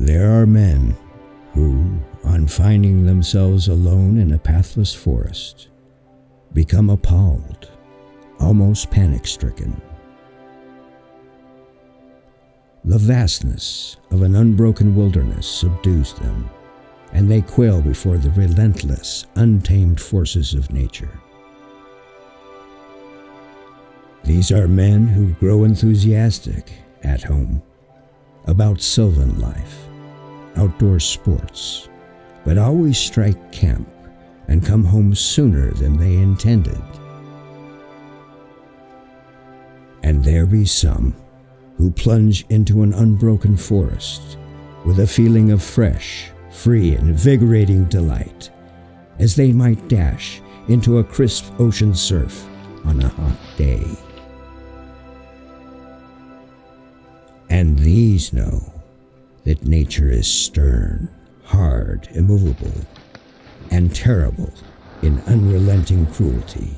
There are men who, on finding themselves alone in a pathless forest, become appalled, almost panic-stricken. The vastness of an unbroken wilderness subdues them, and they quail before the relentless, untamed forces of nature. These are men who grow enthusiastic at home about sylvan life, outdoor sports, but always strike camp and come home sooner than they intended. And there be some who plunge into an unbroken forest with a feeling of fresh, free, and invigorating delight, as they might dash into a crisp ocean surf on a hot day. And these know that nature is stern, hard, immovable, and terrible in unrelenting cruelty.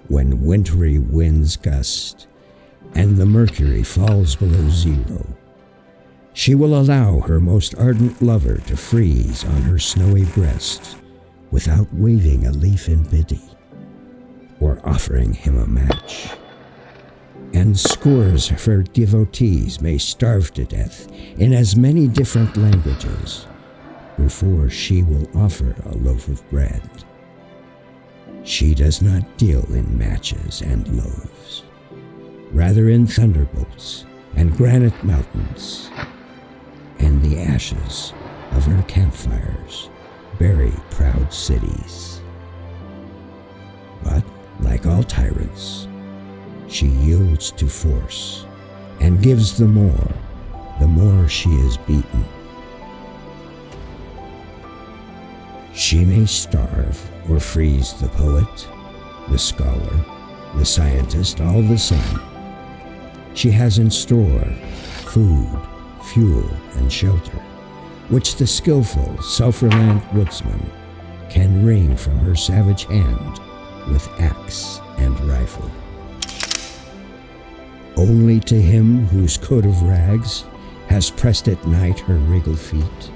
When wintry winds gust and the mercury falls below zero, she will allow her most ardent lover to freeze on her snowy breast without waving a leaf in pity or offering him a match. And scores of her devotees may starve to death in as many different languages before she will offer a loaf of bread. She does not deal in matches and loaves, rather in thunderbolts and granite mountains, and the ashes of her campfires bury proud cities. But, like all tyrants, she yields to force and gives the more she is beaten. She may starve or freeze the poet, the scholar, the scientist, all the same. She has in store food, fuel, and shelter, which the skillful, self-reliant woodsman can wring from her savage hand with axe and rifle. Only to him whose coat of rags has pressed at night her regal feet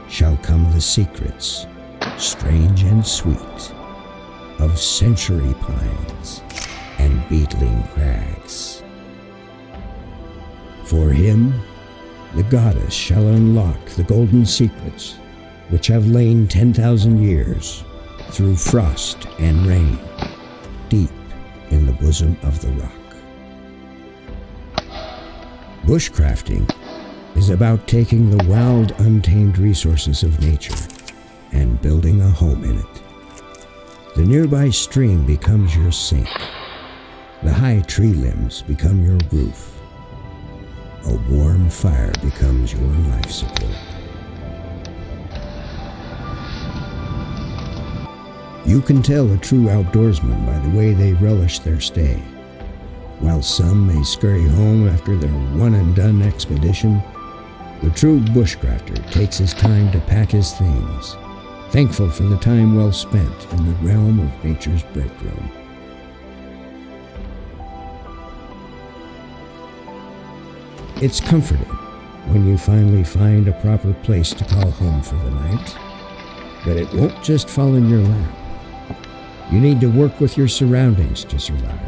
shall come the secrets, strange and sweet, of century pines and beetling crags. For him, the goddess shall unlock the golden secrets which have lain 10,000 years through frost and rain, deep in the bosom of the rock. Bushcrafting is about taking the wild, untamed resources of nature and building a home in it. The nearby stream becomes your sink. The high tree limbs become your roof. A warm fire becomes your life support. You can tell a true outdoorsman by the way they relish their stay. While some may scurry home after their one-and-done expedition, the true bushcrafter takes his time to pack his things, thankful for the time well spent in the realm of nature's breakroom. It's comforting when you finally find a proper place to call home for the night, but it won't just fall in your lap. You need to work with your surroundings to survive.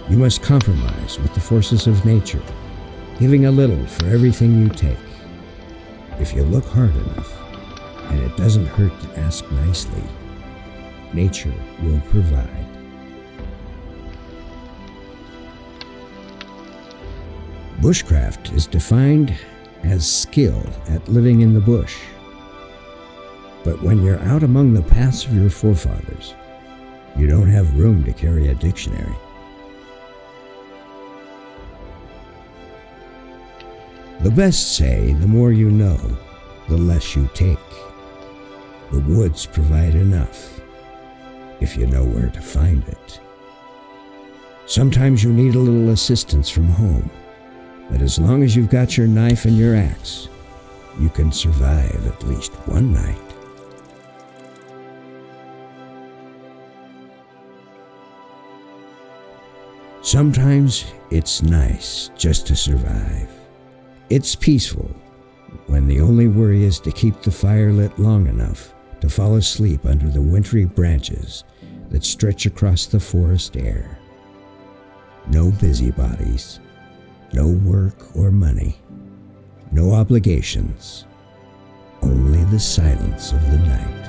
You must compromise with the forces of nature, giving a little for everything you take. If you look hard enough, and it doesn't hurt to ask nicely, nature will provide. Bushcraft is defined as skill at living in the bush. But when you're out among the paths of your forefathers, you don't have room to carry a dictionary. The best say, the more you know, the less you take. The woods provide enough, if you know where to find it. Sometimes you need a little assistance from home, but as long as you've got your knife and your axe, you can survive at least one night. Sometimes it's nice just to survive. It's peaceful the only worry is to keep the fire lit long enough to fall asleep under the wintry branches that stretch across the forest air. No busybodies, no work or money, no obligations, only the silence of the night.